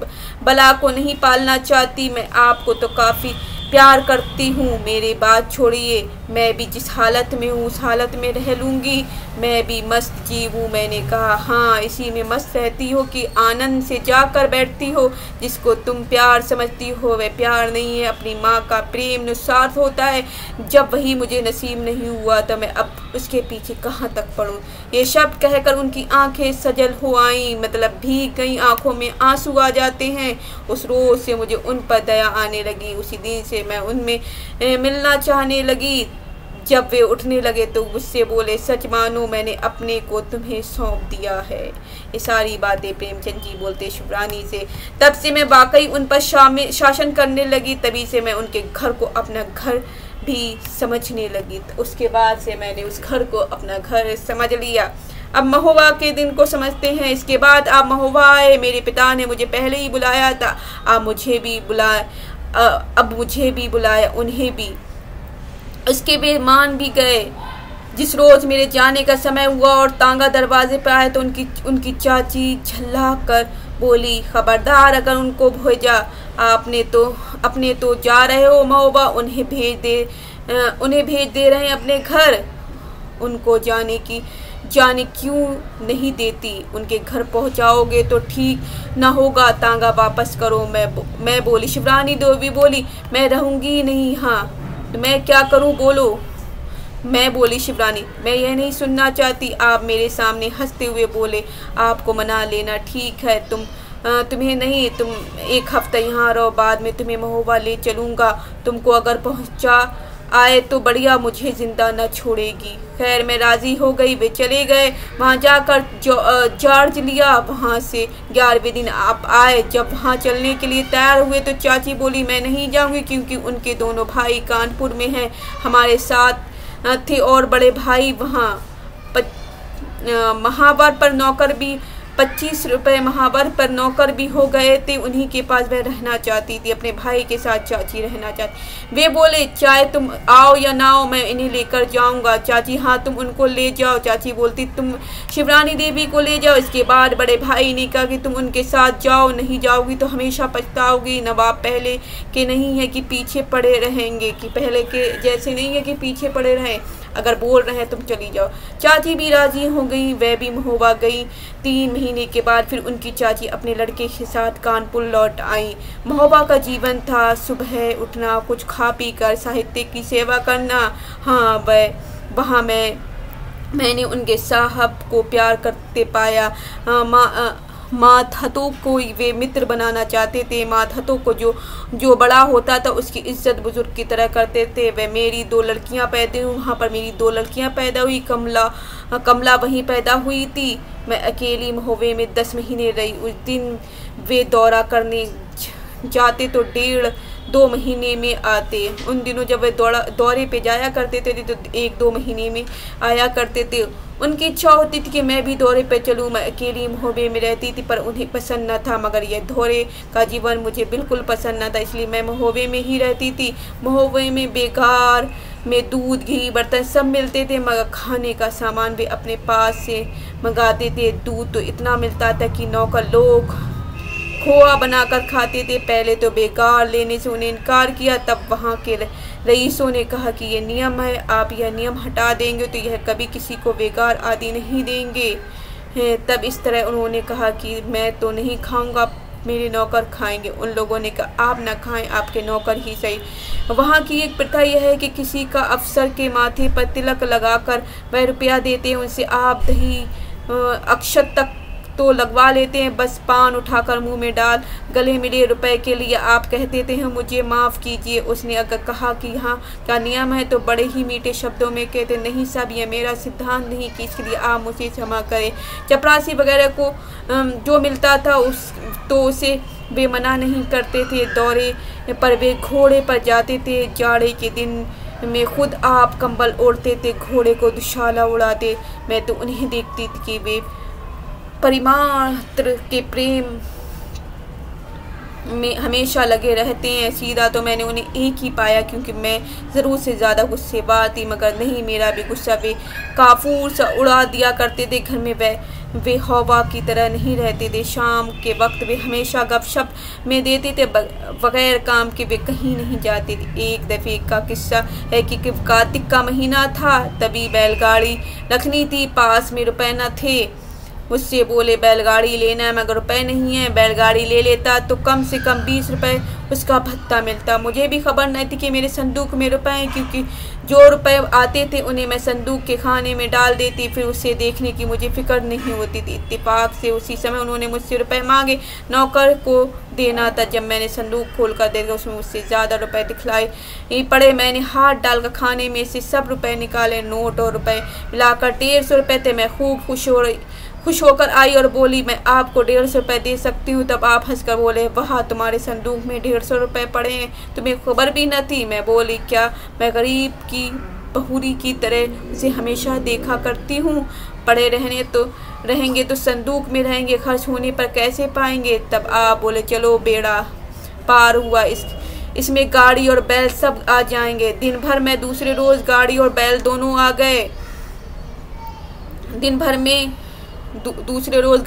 बला को नहीं पालना चाहती। मैं आपको तो काफ़ी प्यार करती हूँ। मेरी बात छोड़िए, मैं भी जिस हालत में हूँ उस हालत में रह लूँगी। मैं भी मस्त जीव हूँ। मैंने कहा। हाँ, इसी में मस्त रहती हो कि आनंद से जाकर बैठती हो। जिसको तुम प्यार समझती हो वह प्यार नहीं है, अपनी माँ का प्रेम निस्वार्थ होता है। जब वही मुझे नसीब नहीं हुआ तो मैं अब उसके पीछे कहाँ तक पड़ूँ? ये शब्द कहकर उनकी आंखें सजल हो आईं, मतलब भीग गई, आंखों में आंसू आ जाते हैं। उस रोज़ से मुझे उन पर दया आने लगी। उसी दिन से मैं उनमें मिलना चाहने लगी। जब वे उठने लगे तो मुझसे बोले, सच मानो मैंने अपने को तुम्हें सौंप दिया है। ये सारी बातें प्रेमचंद जी बोलते शिवरानी से। तब से मैं वाकई उन पर शासन करने लगी। तभी से मैं उनके घर को अपना घर भी समझने लगी। तो उसके बाद से मैंने उस घर को अपना घर समझ लिया। अब महोबा के दिन को समझते हैं। इसके बाद आप महोबा आए। मेरे पिता ने मुझे पहले ही बुलाया था। अब मुझे भी बुलाया, उन्हें भी। उसके वे मान भी गए। जिस रोज़ मेरे जाने का समय हुआ और तांगा दरवाजे पर आए तो उनकी चाची झल्ला कर बोली, खबरदार, अगर उनको भेजा अपने तो जा रहे हो महोबा, उन्हें भेज दे रहे हैं अपने घर। उनको जाने क्यों नहीं देती? उनके घर पहुंचाओगे तो ठीक ना होगा। तांगा वापस करो। मैं बोली। शिवरानी देवी बोली, मैं रहूंगी ही नहीं। हाँ, तो मैं क्या करूं, बोलो। मैं बोली। शिवरानी, मैं यह नहीं सुनना चाहती। आप मेरे सामने हंसते हुए बोले, आपको मना लेना ठीक है। तुम्हें नहीं, तुम 1 हफ्ता यहाँ रहो, बाद में तुम्हें महोबा ले चलूँगा। तुमको अगर पहुँचा आए तो बढ़िया, मुझे जिंदा न छोड़ेगी। खैर मैं राज़ी हो गई। वे चले गए। वहाँ जाकर चार्ज लिया। वहाँ से 11वें दिन आप आए। जब वहाँ चलने के लिए तैयार हुए तो चाची बोली, मैं नहीं जाऊँगी, क्योंकि उनके दोनों भाई कानपुर में हैं, हमारे साथ थे, और बड़े भाई वहाँ महावर पर नौकर भी 25 रुपये महावर पर नौकर भी हो गए थे। उन्हीं के पास वह रहना चाहती थी। अपने भाई के साथ चाची रहना चाहती। वे बोले, चाहे तुम आओ या ना आओ, मैं इन्हें लेकर जाऊंगा। चाची, हाँ तुम उनको ले जाओ। चाची बोलती, तुम शिवरानी देवी को ले जाओ। इसके बाद बड़े भाई ने कहा कि तुम उनके साथ जाओ, नहीं जाओगी तो हमेशा पछताओगी। नवाब पहले के नहीं है कि पीछे पड़े रहेंगे, कि पहले के जैसे नहीं है कि पीछे पड़े रहें। अगर बोल रहे हैं तुम चली जाओ। चाची भी राजी हो गई। वह भी महोबा गई। 3 महीने के बाद फिर उनकी चाची अपने लड़के के साथ कानपुर लौट आई। महोबा का जीवन था सुबह उठना, कुछ खा पी कर साहित्य की सेवा करना। हाँ, वहाँ मैंने उनके साहब को प्यार करते पाया। मातहतों को वे मित्र बनाना चाहते थे। मातहतों को जो बड़ा होता था उसकी इज्जत बुजुर्ग की तरह करते थे। वे मेरी 2 लड़कियां पैदा हुई, वहाँ पर मेरी 2 लड़कियां पैदा हुई। कमला वहीं पैदा हुई थी। मैं अकेली महोबे में 10 महीने रही। उस दिन वे दौरा करने जाते तो 1.5-2 महीने में आते। उन दिनों जब वे दौरे पे जाया करते थे तो 1-2 महीने में आया करते थे। उनकी इच्छा होती थी कि मैं भी दौरे पे चलूँ। मैं अकेली महोबे में रहती थी पर उन्हें पसंद न था, मगर यह दौरे का जीवन मुझे बिल्कुल पसंद न था, इसलिए मैं महोबे में ही रहती थी। महोबे में बेकार में दूध, घी, बर्तन सब मिलते थे, मगर खाने का सामान वे अपने पास से मंगाते थे। दूध तो इतना मिलता था कि नौकर लोग खोआ बनाकर खाते थे। पहले तो बेकार लेने से उन्हें इनकार किया, तब वहाँ के रईसों ने कहा कि ये नियम है, आप यह नियम हटा देंगे तो यह कभी किसी को बेकार आदि नहीं देंगे। तब इस तरह उन्होंने कहा कि मैं तो नहीं खाऊंगा, मेरे नौकर खाएंगे। उन लोगों ने कहा आप ना खाएं, आपके नौकर ही सही। वहाँ की एक प्रथा यह है कि किसी का अफसर के माथे पर तिलक लगाकर वह रुपया देते हैं, उनसे आप दही अक्षत तक तो लगवा लेते हैं, बस पान उठाकर मुंह में डाल गले मिले रुपए के लिए आप कहते थे मुझे माफ़ कीजिए। उसने अगर कहा कि यहाँ क्या नियम है तो बड़े ही मीठे शब्दों में कहते नहीं साहब, यह मेरा सिद्धांत नहीं कि इसके लिए आप मुझे क्षमा करें। चपरासी वगैरह को जो मिलता था उसे वे मना नहीं करते थे। दौरे पर वे घोड़े पर जाते थे। जाड़े के दिन में खुद आप कंबल ओढ़ते थे, घोड़े को दुशाला उड़ाते। मैं तो उन्हें देखती थी कि वे परिमात्र के प्रेम में हमेशा लगे रहते हैं। सीधा तो मैंने उन्हें एक ही पाया, क्योंकि मैं ज़रूर से ज़्यादा गुस्सेबाज थी, मगर नहीं, मेरा भी गुस्सा वे काफूर सा उड़ा दिया करते थे। घर में वे हवा की तरह नहीं रहते थे। शाम के वक्त वे हमेशा गपशप में देते थे, बगैर काम के वे कहीं नहीं जाते थे। एक दफ़े का किस्सा है कि कार्तिक का महीना था, तभी बैलगाड़ी रखनी थी, पास में रुपए न थे। मुझसे बोले बैलगाड़ी लेना है, मगर रुपए नहीं है। बैलगाड़ी ले लेता तो कम से कम 20 रुपए उसका भत्ता मिलता। मुझे भी खबर नहीं थी कि मेरे संदूक में रुपए हैं, क्योंकि जो रुपए आते थे उन्हें मैं संदूक के खाने में डाल देती, फिर उसे देखने की मुझे फिक्र नहीं होती थी। इत्तेफाक से उसी समय उन्होंने मुझसे रुपए मांगे। नौकर को देना था। जब मैंने संदूक खोल कर देखा उसमें मुझसे ज़्यादा रुपए दिखलाई पड़े। मैंने हाथ डालकर खाने में से सब रुपए निकाले। नोट और रुपए मिलाकर 150 रुपए थे। मैं खूब खुश होकर आई और बोली मैं आपको 150 रुपये दे सकती हूँ। तब आप हंसकर बोले वहाँ तुम्हारे संदूक में 150 रुपये पड़े हैं, तुम्हें खबर भी न थी। मैं बोली क्या, मैं गरीब की बहुरी की तरह उसे हमेशा देखा करती हूँ। पड़े रहेंगे तो संदूक में रहेंगे, खर्च होने पर कैसे पाएंगे। तब आप बोले चलो बेड़ा पार हुआ, इसमें गाड़ी और बैल सब आ जाएंगे। दिन भर में दूसरे रोज़ गाड़ी और बैल दोनों आ गए। दिन भर में दूसरे रोज़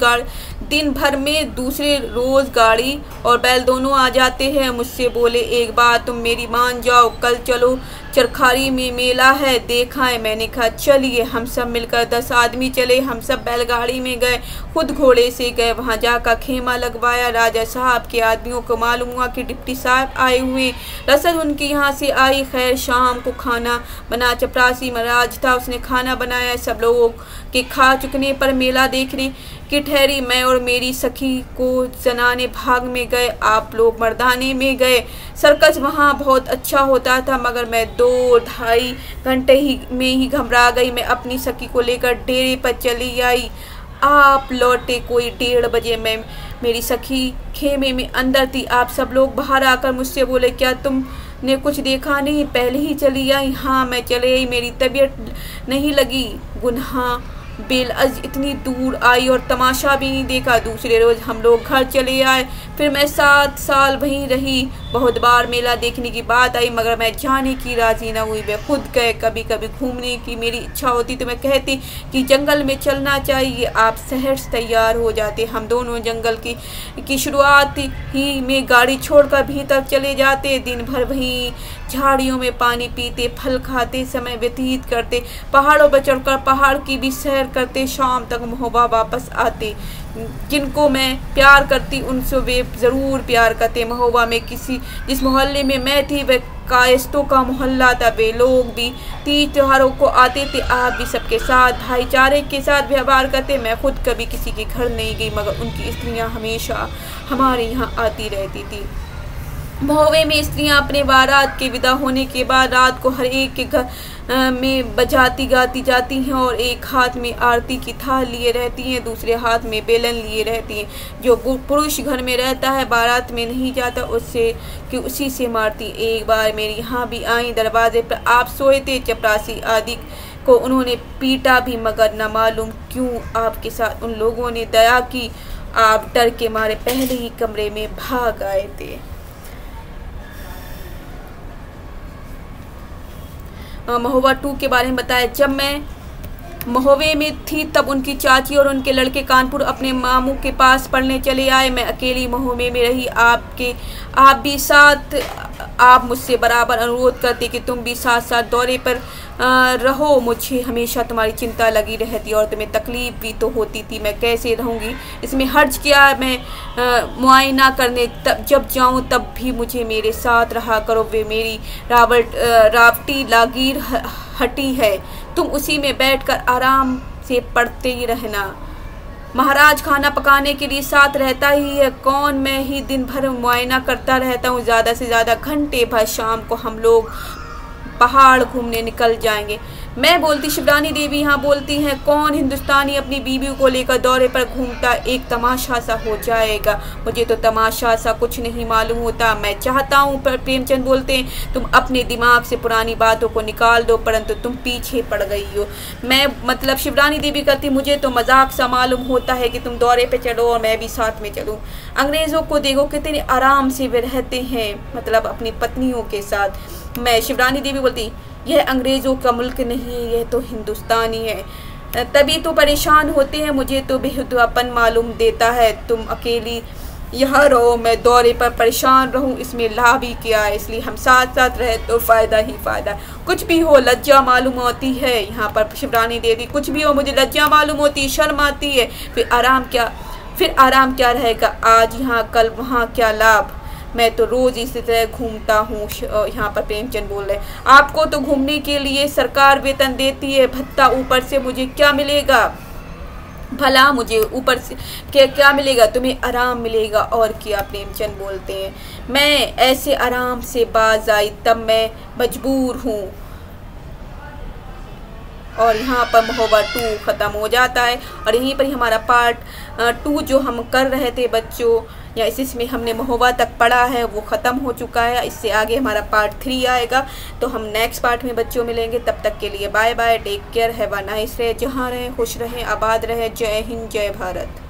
गाड़ी और बैल दोनों आ जाते हैं। मुझसे बोले एक बात तुम मेरी मान जाओ, कल चलो चरखारी में मेला है, देखा है। मैंने कहा चलिए। हम सब मिलकर 10 आदमी चले। हम सब बैलगाड़ी में गए, खुद घोड़े से गए। वहाँ जाकर खेमा लगवाया। राजा साहब के आदमियों को मालूम हुआ कि डिप्टी साहब आए हुए। रसद उनके यहाँ से आई। खैर शाम को खाना बना। चपरासी महाराज था, उसने खाना बनाया। सब लोगों के खा चुकने पर मेला देखने की ठहरी। मैं और मेरी सखी को जनाने भाग में गए, आप लोग मर्दाने में गए। सर्कस वहाँ बहुत अच्छा होता था, मगर मैं 2-2.5 घंटे में ही घबरा गई। मैं अपनी सखी को लेकर डेरे पर चली आई। आप लौटे कोई 1:30 बजे। मैं मेरी सखी खेमे में अंदर थी। आप सब लोग बाहर आकर मुझसे बोले क्या तुमने कुछ देखा नहीं, पहले ही चली आई। हाँ मैं चले आई, मेरी तबीयत नहीं लगी। गुनाह बेलअज इतनी दूर आई और तमाशा भी नहीं देखा। दूसरे रोज़ हम लोग घर चले आए। फिर मैं 7 साल वहीं रही। बहुत बार मेला देखने की बात आई, मगर मैं जाने की राजी न हुई। वे खुद गए। कभी कभी घूमने की मेरी इच्छा होती तो मैं कहती कि जंगल में चलना चाहिए, आप शहर से तैयार हो जाते। हम दोनों जंगल की शुरुआत ही में गाड़ी छोड़कर भीतर चले जाते। दिन भर वहीं झाड़ियों में पानी पीते, फल खाते, समय व्यतीत करते, पहाड़ों पर चढ़कर पहाड़ की भी सैर करते, शाम तक महोबा वापस आते। जिनको मैं प्यार करती उनसे वे ज़रूर प्यार करते। महोबा में जिस मोहल्ले में मैं थी वह कायस्तों का मोहल्ला था। वे लोग भी तीज त्योहारों को आते थे। आप भी सबके साथ भाईचारे के साथ व्यवहार करते। मैं खुद कभी किसी के घर नहीं गई, मगर उनकी स्त्रियां हमेशा हमारे यहाँ आती रहती थी। महोबे में स्त्रियां अपने बारात के विदा होने के बाद रात को हर एक के घर में बजाती गाती जाती हैं और एक हाथ में आरती की थाल लिए रहती हैं, दूसरे हाथ में बेलन लिए रहती हैं। जो पुरुष घर में रहता है बारात में नहीं जाता उसी से मारती। एक बार मेरी यहाँ भी आई, दरवाजे पर आप सोए थे, चपरासी आदि को उन्होंने पीटा भी, मगर न मालूम क्यों आपके साथ उन लोगों ने दया की। आप डर के मारे पहले ही कमरे में भाग आए थे। महोबा 2 के बारे में बताया। जब मैं महोबे में थी तब उनकी चाची और उनके लड़के कानपुर अपने मामू के पास पढ़ने चले आए। मैं अकेली महोबे में रही। आप भी साथ। आप मुझसे बराबर अनुरोध करते कि तुम भी साथ साथ दौरे पर रहो। मुझे हमेशा तुम्हारी चिंता लगी रहती और तुम्हें तकलीफ भी तो होती थी। मैं कैसे रहूँगी, इसमें हर्ज क्या। मैं मुआयना करने जब जाऊँ तब भी मुझे मेरे साथ रहा करो। वे मेरी रावटी लागीर हटी है, तुम उसी में बैठकर आराम से पढ़ते ही रहना। महाराज खाना पकाने के लिए साथ रहता ही है। कौन, मैं ही दिन भर मुआयना करता रहता हूँ। ज़्यादा से ज़्यादा घंटे भर। शाम को हम लोग पहाड़ घूमने निकल जाएंगे। मैं बोलती, शिवरानी देवी यहाँ बोलती हैं, कौन हिंदुस्तानी अपनी बीवी को लेकर दौरे पर घूमता, एक तमाशा सा हो जाएगा। मुझे तो तमाशा सा कुछ नहीं मालूम होता। मैं चाहता हूँ, पर प्रेमचंद बोलते हैं, तुम अपने दिमाग से पुरानी बातों को निकाल दो, परंतु तुम पीछे पड़ गई हो। मैं मतलब शिवरानी देवी कहती, मुझे तो मजाक सा मालूम होता है कि तुम दौरे पे चलो और मैं भी साथ में चलूँ। अंग्रेज़ों को देखो कितने आराम से वे रहते हैं, मतलब अपनी पत्नियों के साथ। मैं शिवरानी देवी बोलती, यह अंग्रेज़ों का मुल्क नहीं, यह तो हिंदुस्तानी है। तभी तो परेशान होते हैं। मुझे तो बेहुदापन मालूम देता है। तुम अकेली यहाँ रहो, मैं दौरे पर परेशान रहूँ, इसमें लाभ ही क्या है। इसलिए हम साथ साथ रहे तो फ़ायदा ही फ़ायदा। कुछ भी हो, लज्जा मालूम होती है। यहाँ पर शिवरानी देवी, कुछ भी हो, मुझे लज्जा मालूम होती है, शर्म आती है। फिर आराम क्या रहेगा। आज यहाँ कल वहाँ, क्या लाभ। मैं तो रोज़ इसी तरह घूमता हूँ। यहाँ पर प्रेमचंद बोल रहे, आपको तो घूमने के लिए सरकार वेतन देती है, भत्ता, ऊपर से मुझे क्या मिलेगा भला। मुझे ऊपर से क्या मिलेगा, तुम्हें आराम मिलेगा और क्या। प्रेमचंद बोलते हैं, मैं ऐसे आराम से बाज आई तब मैं मजबूर हूँ। और यहाँ पर महोबा 2 ख़त्म हो जाता है। और यहीं पर ही हमारा पार्ट 2 जो हम कर रहे थे बच्चों, या इसमें हमने महोबा तक पढ़ा है, वो ख़त्म हो चुका है। इससे आगे हमारा पार्ट 3 आएगा। तो हम नेक्स्ट पार्ट में बच्चों मिलेंगे। तब तक के लिए bye bye, take care, have a nice day. जहाँ रहें खुश रहें, आबाद रहें। जय हिंद, जय भारत।